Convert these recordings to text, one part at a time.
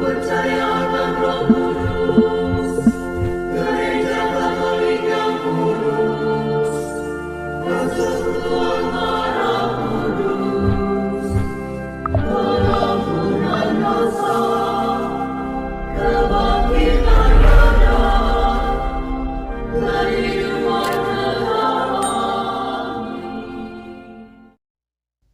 percayakan Roh Kudus, gereja Katolik yang kudus, persekutuan darah kudus, pengampunan dosa, kebangkitan badan, kehidupan kekal.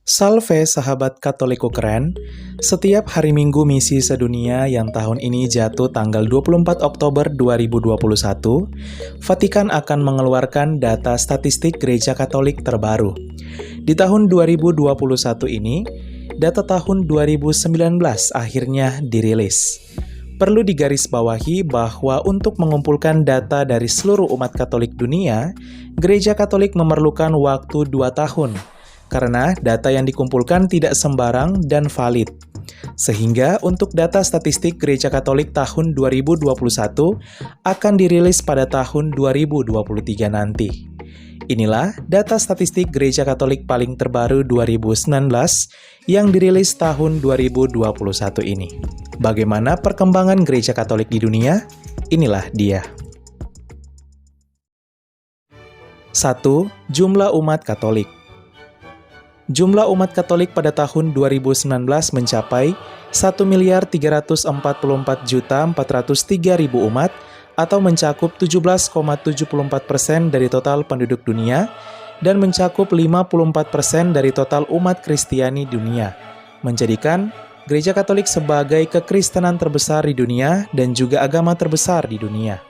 Salve sahabat Katoliku keren, setiap hari Minggu misi sedunia yang tahun ini jatuh tanggal 24 Oktober 2021, Vatikan akan mengeluarkan data statistik Gereja Katolik terbaru. Di tahun 2021 ini, data tahun 2019 akhirnya dirilis. Perlu digarisbawahi bahwa untuk mengumpulkan data dari seluruh umat Katolik dunia, Gereja Katolik memerlukan waktu 2 tahun, karena data yang dikumpulkan tidak sembarang dan valid. Sehingga untuk data statistik Gereja Katolik tahun 2021 akan dirilis pada tahun 2023 nanti. Inilah data statistik Gereja Katolik paling terbaru 2019 yang dirilis tahun 2021 ini. Bagaimana perkembangan Gereja Katolik di dunia? Inilah dia. 1. Jumlah umat Katolik. Jumlah umat Katolik pada tahun 2019 mencapai 1.344.403.000 umat atau mencakup 17,74% dari total penduduk dunia dan mencakup 54% dari total umat Kristiani dunia, menjadikan Gereja Katolik sebagai kekristenan terbesar di dunia dan juga agama terbesar di dunia.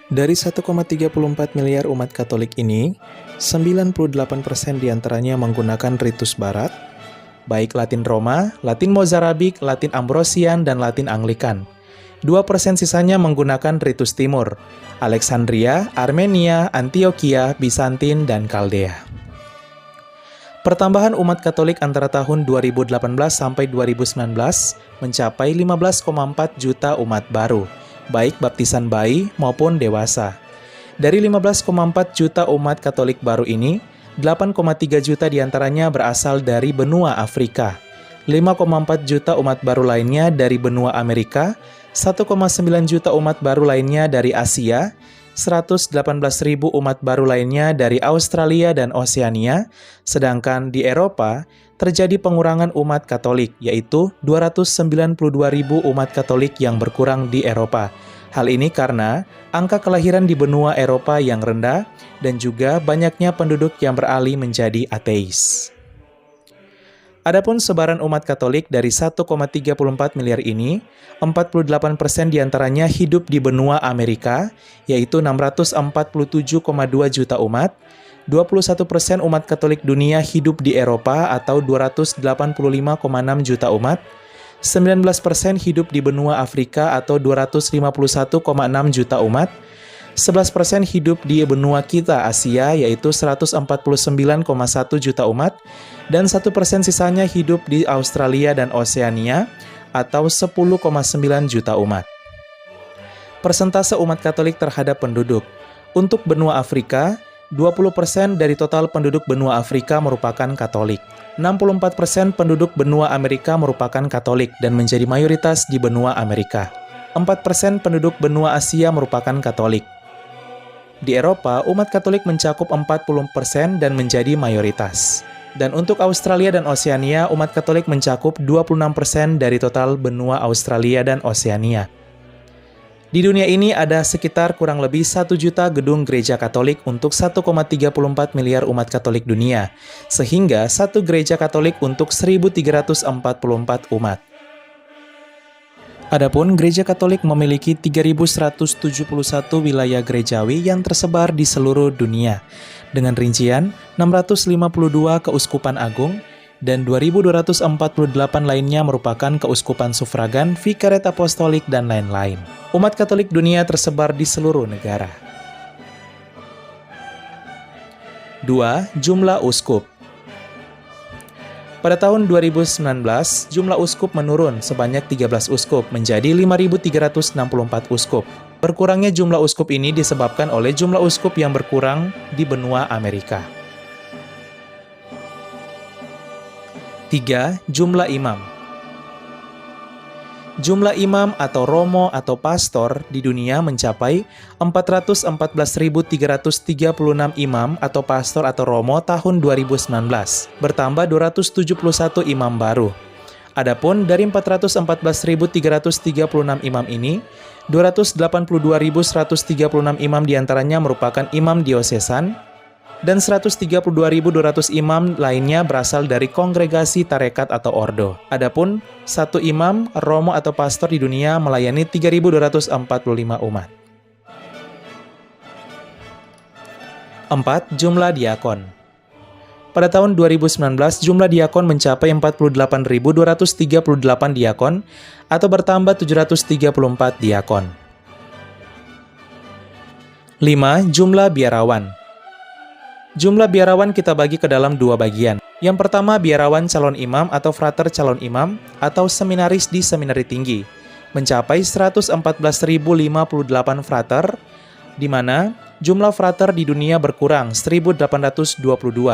Dari 1,34 miliar umat Katolik ini, 98% diantaranya menggunakan ritus barat, baik Latin Roma, Latin Mozarabik, Latin Ambrosian, dan Latin Anglikan. 2% sisanya menggunakan ritus timur, Alexandria, Armenia, Antioquia, Bizantin, dan Kaldea. Pertambahan umat Katolik antara tahun 2018 sampai 2019 mencapai 15,4 juta umat baru, baik baptisan bayi maupun dewasa. Dari 15,4 juta umat Katolik baru ini, 8,3 juta diantaranya berasal dari benua Afrika, 5,4 juta umat baru lainnya dari benua Amerika, 1,9 juta umat baru lainnya dari Asia, 118.000 umat baru lainnya dari Australia dan Oseania, sedangkan di Eropa terjadi pengurangan umat Katolik, yaitu 292.000 umat Katolik yang berkurang di Eropa. Hal ini karena angka kelahiran di benua Eropa yang rendah dan juga banyaknya penduduk yang beralih menjadi ateis. Adapun sebaran umat Katolik dari 1,34 miliar ini, 48% diantaranya hidup di benua Amerika, yaitu 647,2 juta umat, 21% umat Katolik dunia hidup di Eropa atau 285,6 juta umat, 19% hidup di benua Afrika atau 251,6 juta umat, 11% hidup di benua kita Asia yaitu 149,1 juta umat, dan 1% sisanya hidup di Australia dan Oseania atau 10,9 juta umat. Persentase umat Katolik terhadap penduduk. Untuk benua Afrika, 20% dari total penduduk benua Afrika merupakan Katolik. 64% penduduk benua Amerika merupakan Katolik dan menjadi mayoritas di benua Amerika. 4% penduduk benua Asia merupakan Katolik. Di Eropa, umat Katolik mencakup 40% dan menjadi mayoritas. Dan untuk Australia dan Oseania, umat Katolik mencakup 26% dari total benua Australia dan Oseania. Di dunia ini ada sekitar kurang lebih 1 juta gedung gereja Katolik untuk 1,34 miliar umat Katolik dunia, sehingga satu gereja Katolik untuk 1.344 umat. Adapun gereja Katolik memiliki 3.171 wilayah gerejawi yang tersebar di seluruh dunia, dengan rincian 652 keuskupan agung, dan 2.248 lainnya merupakan keuskupan sufragan, vikariat apostolik, dan lain-lain. Umat Katolik dunia tersebar di seluruh negara. 2. Jumlah uskup. Pada tahun 2019, jumlah uskup menurun sebanyak 13 uskup menjadi 5.364 uskup. Berkurangnya jumlah uskup ini disebabkan oleh jumlah uskup yang berkurang di benua Amerika. 3. Jumlah imam. Jumlah imam atau romo atau pastor di dunia mencapai 414.336 imam atau pastor atau romo tahun 2019, bertambah 271 imam baru. Adapun dari 414.336 imam ini, 282.136 imam diantaranya merupakan imam diosesan, dan 132.200 imam lainnya berasal dari kongregasi tarekat atau ordo. Adapun satu imam, romo atau pastor di dunia melayani 3.245 umat. 4. Jumlah diakon. Pada tahun 2019, jumlah diakon mencapai 48.238 diakon atau bertambah 734 diakon. 5. Jumlah biarawan. Jumlah biarawan kita bagi ke dalam dua bagian. Yang pertama, biarawan calon imam atau frater calon imam atau seminaris di seminari tinggi, mencapai 114.058 frater, di mana jumlah frater di dunia berkurang 1.822.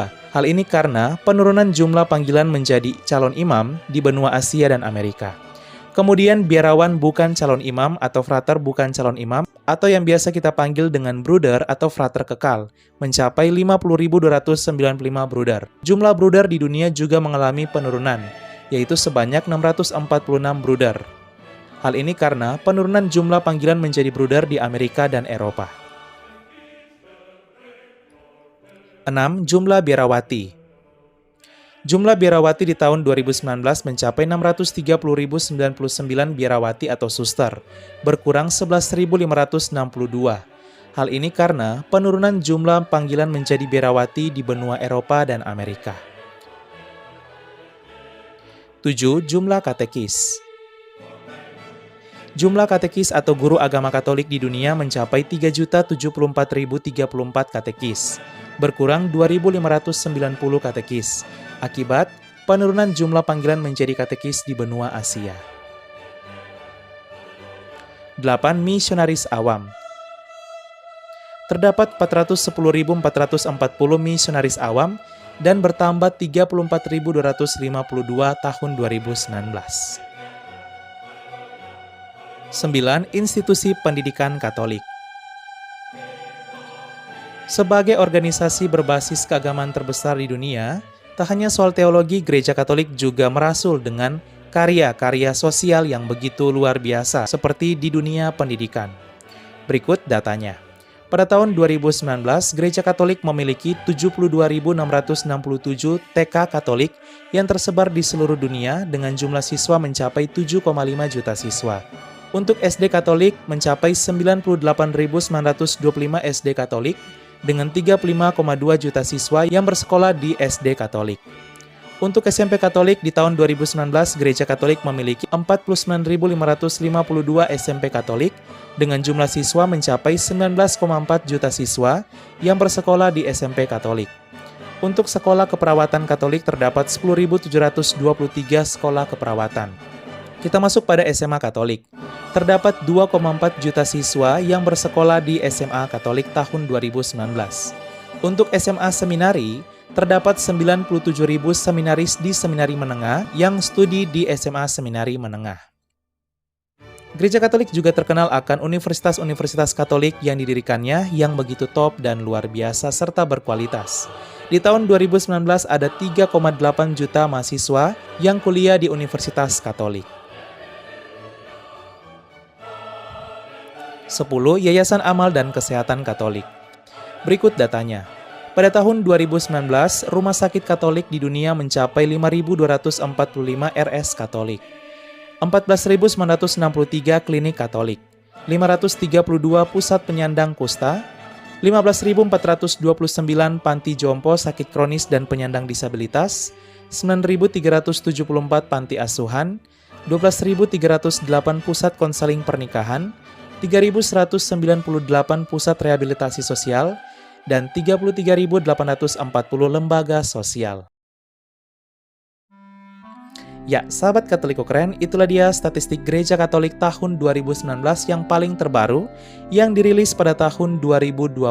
Hal ini karena penurunan jumlah panggilan menjadi calon imam di benua Asia dan Amerika. Kemudian biarawan bukan calon imam atau frater bukan calon imam atau yang biasa kita panggil dengan bruder atau frater kekal, mencapai 50.295 bruder. Jumlah bruder di dunia juga mengalami penurunan, yaitu sebanyak 646 bruder. Hal ini karena penurunan jumlah panggilan menjadi bruder di Amerika dan Eropa. 6. Jumlah biarawati. Jumlah biarawati di tahun 2019 mencapai 630.099 biarawati atau suster, berkurang 11.562. Hal ini karena penurunan jumlah panggilan menjadi biarawati di benua Eropa dan Amerika. 7. Jumlah katekis. Jumlah katekis atau guru agama Katolik di dunia mencapai 3.074.034 katekis, berkurang 2.590 katekis, akibat penurunan jumlah panggilan menjadi katekis di benua Asia. 8. Misionaris awam. Terdapat 410.440 misionaris awam dan bertambah 34.252 tahun 2019. 9. Institusi pendidikan Katolik. Sebagai organisasi berbasis keagamaan terbesar di dunia, tak hanya soal teologi, Gereja Katolik juga merasul dengan karya-karya sosial yang begitu luar biasa seperti di dunia pendidikan. Berikut datanya. Pada tahun 2019, Gereja Katolik memiliki 72.667 TK Katolik yang tersebar di seluruh dunia dengan jumlah siswa mencapai 7,5 juta siswa. Untuk SD Katolik mencapai 98.925 SD Katolik dengan 35,2 juta siswa yang bersekolah di SD Katolik. Untuk SMP Katolik di tahun 2019, Gereja Katolik memiliki 49.552 SMP Katolik dengan jumlah siswa mencapai 19,4 juta siswa yang bersekolah di SMP Katolik. Untuk sekolah keperawatan Katolik terdapat 10.723 sekolah keperawatan. Kita masuk pada SMA Katolik. Terdapat 2,4 juta siswa yang bersekolah di SMA Katolik tahun 2019. Untuk SMA Seminari, terdapat 97.000 seminaris di seminari menengah yang studi di SMA Seminari Menengah. Gereja Katolik juga terkenal akan universitas-universitas Katolik yang didirikannya yang begitu top dan luar biasa serta berkualitas. Di tahun 2019 ada 3,8 juta mahasiswa yang kuliah di Universitas Katolik. 10. Yayasan Amal dan Kesehatan Katolik. Berikut datanya. Pada tahun 2019, rumah sakit Katolik di dunia mencapai 5.245 RS Katolik, 14.963 klinik Katolik, 532 pusat penyandang kusta, 15.429 panti jompo sakit kronis dan penyandang disabilitas, 9.374 panti asuhan, 12.308 pusat konseling pernikahan, 3.198 pusat rehabilitasi sosial, dan 33.840 lembaga sosial. Ya, sahabat Katoliko keren, itulah dia statistik Gereja Katolik tahun 2019 yang paling terbaru yang dirilis pada tahun 2021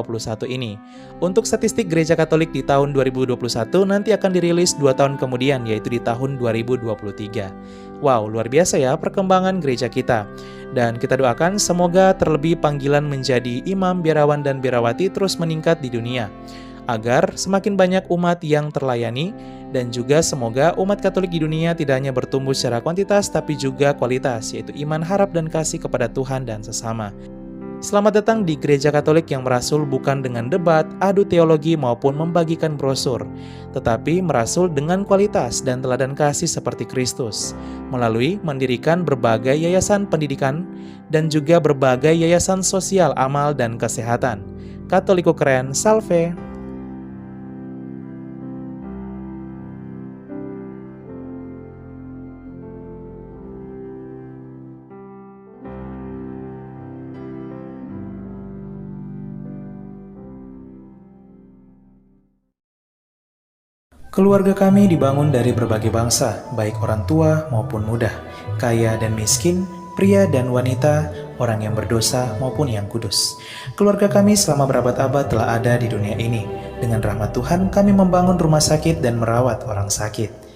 ini. Untuk statistik Gereja Katolik di tahun 2021 nanti akan dirilis 2 tahun kemudian, yaitu di tahun 2023. Wow, luar biasa ya perkembangan gereja kita. Dan kita doakan semoga terlebih panggilan menjadi imam, biarawan, dan biarawati terus meningkat di dunia, agar semakin banyak umat yang terlayani, dan juga semoga umat Katolik di dunia tidak hanya bertumbuh secara kuantitas tapi juga kualitas, yaitu iman, harap, dan kasih kepada Tuhan dan sesama. Selamat datang di Gereja Katolik yang merasul bukan dengan debat, adu teologi maupun membagikan brosur, tetapi merasul dengan kualitas dan teladan kasih seperti Kristus, melalui mendirikan berbagai yayasan pendidikan dan juga berbagai yayasan sosial, amal, dan kesehatan. Katoliko keren, salve! Keluarga kami dibangun dari berbagai bangsa, baik orang tua maupun muda, kaya dan miskin, pria dan wanita, orang yang berdosa maupun yang kudus. Keluarga kami selama berabad-abad telah ada di dunia ini. Dengan rahmat Tuhan, kami membangun rumah sakit dan merawat orang sakit.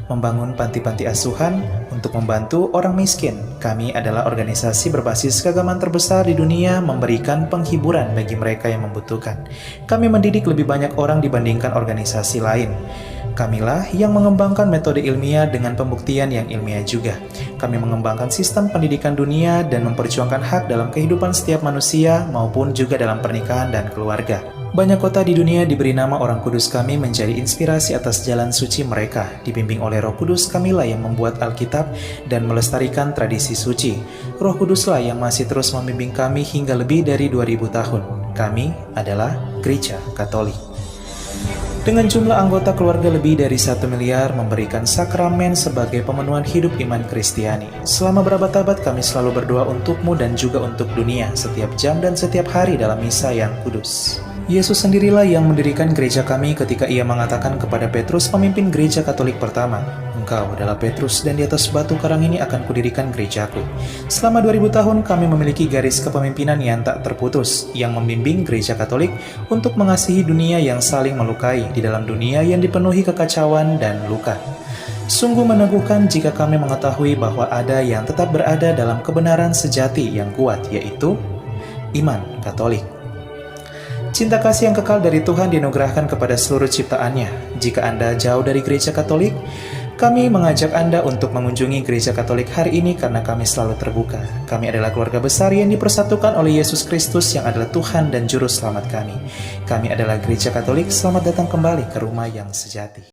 Membangun panti-panti asuhan untuk membantu orang miskin. Kami adalah organisasi berbasis keagamaan terbesar di dunia, memberikan penghiburan bagi mereka yang membutuhkan. Kami mendidik lebih banyak orang dibandingkan organisasi lain. Kamilah yang mengembangkan metode ilmiah dengan pembuktian yang ilmiah juga. Kami mengembangkan sistem pendidikan dunia dan memperjuangkan hak dalam kehidupan setiap manusia maupun juga dalam pernikahan dan keluarga. Banyak kota di dunia diberi nama orang kudus kami menjadi inspirasi atas jalan suci mereka. Dibimbing oleh Roh Kudus, kamilah yang membuat Alkitab dan melestarikan tradisi suci. Roh Kuduslah yang masih terus membimbing kami hingga lebih dari 2000 tahun. Kami adalah Gereja Katolik. Dengan jumlah anggota keluarga lebih dari 1 miliar, memberikan sakramen sebagai pemenuhan hidup iman Kristiani. Selama berabad-abad kami selalu berdoa untukmu dan juga untuk dunia, setiap jam dan setiap hari dalam misa yang kudus. Yesus sendirilah yang mendirikan gereja kami ketika ia mengatakan kepada Petrus, pemimpin gereja Katolik pertama, "Engkau adalah Petrus dan di atas batu karang ini akan kudirikan gerejaku." Selama 2000 tahun kami memiliki garis kepemimpinan yang tak terputus, yang membimbing gereja Katolik untuk mengasihi dunia yang saling melukai di dalam dunia yang dipenuhi kekacauan dan luka. Sungguh meneguhkan jika kami mengetahui bahwa ada yang tetap berada dalam kebenaran sejati yang kuat, yaitu iman Katolik. Cinta kasih yang kekal dari Tuhan dianugerahkan kepada seluruh ciptaannya. Jika Anda jauh dari gereja Katolik, kami mengajak Anda untuk mengunjungi gereja Katolik hari ini karena kami selalu terbuka. Kami adalah keluarga besar yang dipersatukan oleh Yesus Kristus yang adalah Tuhan dan Juru Selamat kami. Kami adalah gereja Katolik, selamat datang kembali ke rumah yang sejati.